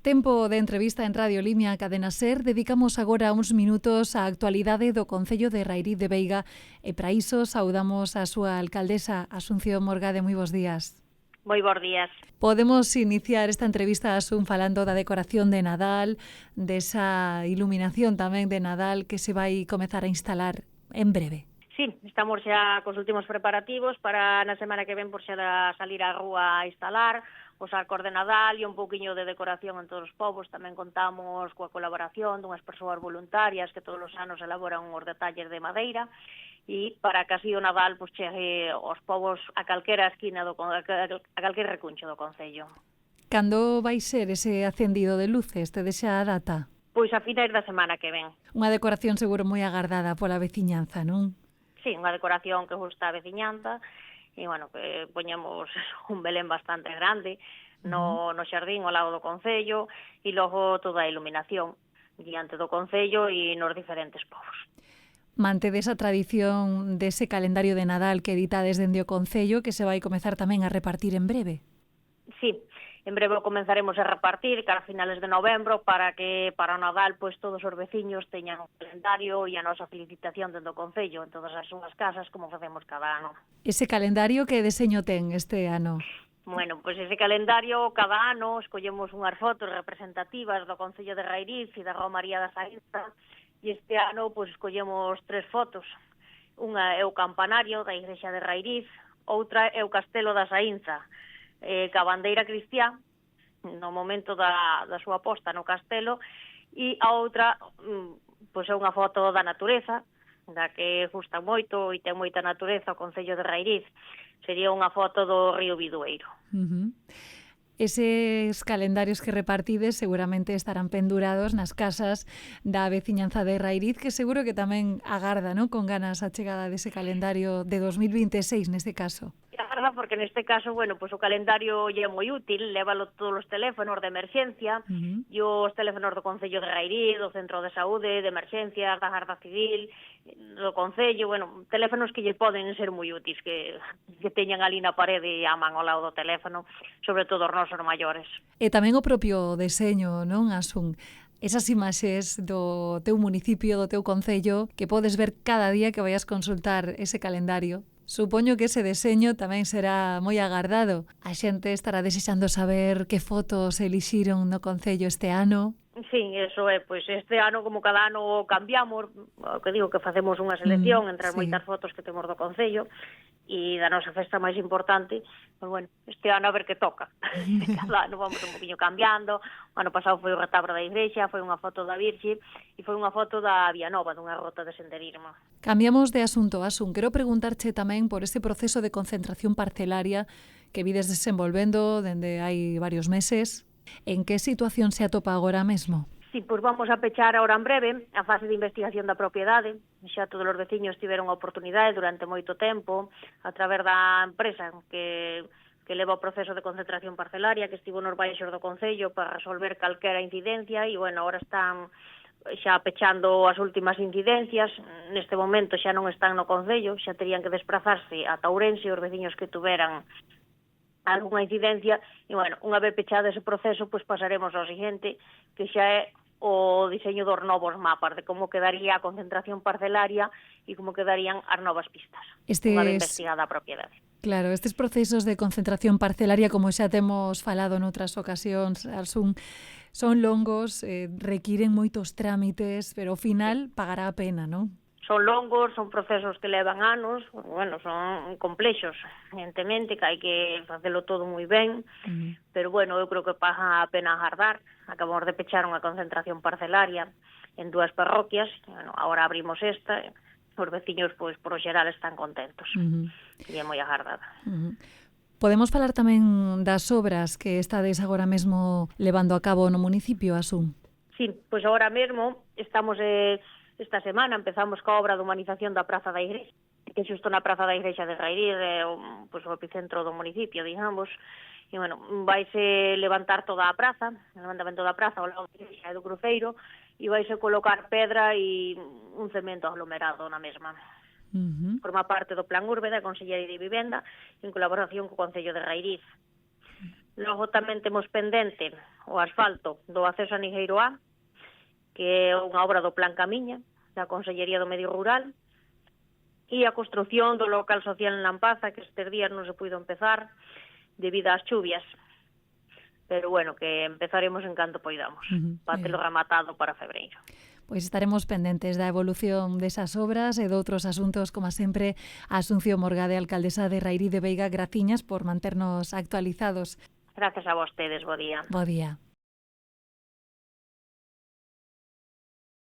Tempo de entrevista en Radio Limia Cadena Ser. Dedicamos agora uns minutos á actualidade do Concello de Rairiz de Veiga e para iso saudamos a súa alcaldesa Asunción Morgade. Moi bons días. Moi bons días. Podemos iniciar esta entrevista, Asun, falando da decoración de Nadal, desa iluminación tamén de Nadal que se vai comezar a instalar en breve. Sí, estamos xa cos últimos preparativos para na semana que ven por xa salir á rúa a instalar os arcos de Nadal e un pouquiño de decoración en todos os povos. Tamén contamos coa colaboración dunhas persoas voluntarias que todos os anos elaboran uns detalles de madeira e para que así o Nadal pues, chegue aos povos a calquera esquina, a calquera recuncho do Concello. Cando vai ser ese acendido de luces? Tedes xa a data? Pois a finais da semana que ven. Unha decoración seguro moi agardada pola veciñanza, non? Sí, unha decoración que gusta a veciñanza e, bueno, que poñemos un Belén bastante grande no xardín ao lado do Concello e logo toda a iluminación diante do Concello e nos diferentes povos. Mantedes a tradición dese calendario de Nadal que editades dende o Concello que se vai comezar tamén a repartir en breve? Sí, en breve comenzaremos a repartir cara a finales de novembro para que para o Nadal pois todos os veciños teñan un calendario e a nosa felicitación dentro do Concello en todas as súas casas como facemos cada ano. Ese calendario que deseño ten este ano? Bueno, pois ese calendario cada ano escollemos unhas fotos representativas do Concello de Rairiz e da Romaría da Saínza e este ano pois escollemos 3 fotos. Unha é o campanario da Igrexa de Rairiz, outra é o Castelo da Saínza, ca bandeira cristiá no momento da súa posta no castelo e a outra pois é unha foto da natureza da que gusta moito e ten moita natureza o Concello de Rairiz. Sería unha foto do río Bidueiro. Eses calendarios que repartides seguramente estarán pendurados nas casas da veciñanza de Rairiz, que seguro que tamén agarda, ¿no?, con ganas a chegada dese calendario de 2026 neste caso. Agarda porque neste caso, bueno, pues o calendario lle é moi útil, lévalo todos os teléfonos de emerxencia e os teléfonos do Concello de Rairiz, do Centro de Saúde, de emerxencias, da Garda Civil, do Concello, bueno, teléfonos que lle poden ser moi úteis, que teñan ali na parede e aman ao lado do teléfono, sobre todo os nosos maiores. E tamén o propio deseño, non, Asun? Esas imaxes do teu municipio, do teu concello, que podes ver cada día que vayas consultar ese calendario. Supoño que ese deseño tamén será moi agardado. A xente estará desexando saber que fotos elixiron no concello este ano. Sí, eso é, pois este ano, como cada ano cambiamos, o que digo que facemos unha selección entre as moitas fotos que temos do Concello e da nosa festa máis importante, pois bueno, este ano a ver que toca. Cada ano vamos un poquinho cambiando. O ano pasado foi o retabro da igrexa, foi unha foto da Virxe e foi unha foto da Vía Nova, dunha rota de senderismo. Cambiamos de asunto, Asun. Quero preguntarche tamén por este proceso de concentración parcelaria que vides desenvolvendo dende hai varios meses. En que situación se atopa agora mesmo? Sí, pois vamos a pechar ahora en breve a fase de investigación da propiedade. Xa todos os veciños tiveron a oportunidade durante moito tempo a través da empresa que leva o proceso de concentración parcelaria que estivo nos baixos do Concello para resolver calquera incidencia e, bueno, ahora están xa pechando as últimas incidencias. Neste momento xa non están no Concello, xa terían que desplazarse ata Ourense os veciños que tuveran algunha incidencia e, bueno, unha vez pechado ese proceso, pois pasaremos ao seguinte, que xa é o diseño dos novos mapas, de como quedaría a concentración parcelaria e como quedarían as novas pistas, unha vez investigada a propiedade. Claro, estes procesos de concentración parcelaria, como xa temos falado noutras ocasións, Asun, son longos, requiren moitos trámites, pero ao final pagará a pena, non? Son longos, son procesos que levan anos, bueno, son complexos, evidentemente, que hai que facelo todo moi ben, pero, bueno, eu creo que paga a pena agardar. Acabamos de pechar unha concentración parcelaria en 2 parroquias, bueno, agora abrimos esta, os veciños, pois, por o xeral están contentos, e é moi agardada. Podemos falar tamén das obras que estades agora mesmo levando a cabo no municipio, Asun? Sí, pois agora mesmo estamos... Esta semana empezamos coa obra de humanización da Praza da Igrexa, que xusto na Praza da Igrexa de Rairiz é o epicentro do municipio, digamos, e, bueno, vaise levantar toda a praza, o levantamento da praza ao lado da Igrexa e do cruceiro, e vaise colocar pedra e un cemento aglomerado na mesma. Forma parte do Plan Urbe da Consellería de Vivenda en colaboración co Concello de Rairiz. Logo tamén temos pendente o asfalto do acceso a Nigueiro A, que é unha obra do Plan Camiña, da Consellería do Medio Rural, e a construción do local social en Lampaza, que estes días non se puido empezar debido ás chuvias. Pero bueno, que empezaremos en canto poidamos, para telo rematado para febreiro. Pois estaremos pendentes da evolución desas obras e de outros asuntos, como sempre, a Asunción Morgade, alcaldesa de Rairí de Veiga. Graciñas por manternos actualizados. Gracias a vostedes, bo día. Bo día.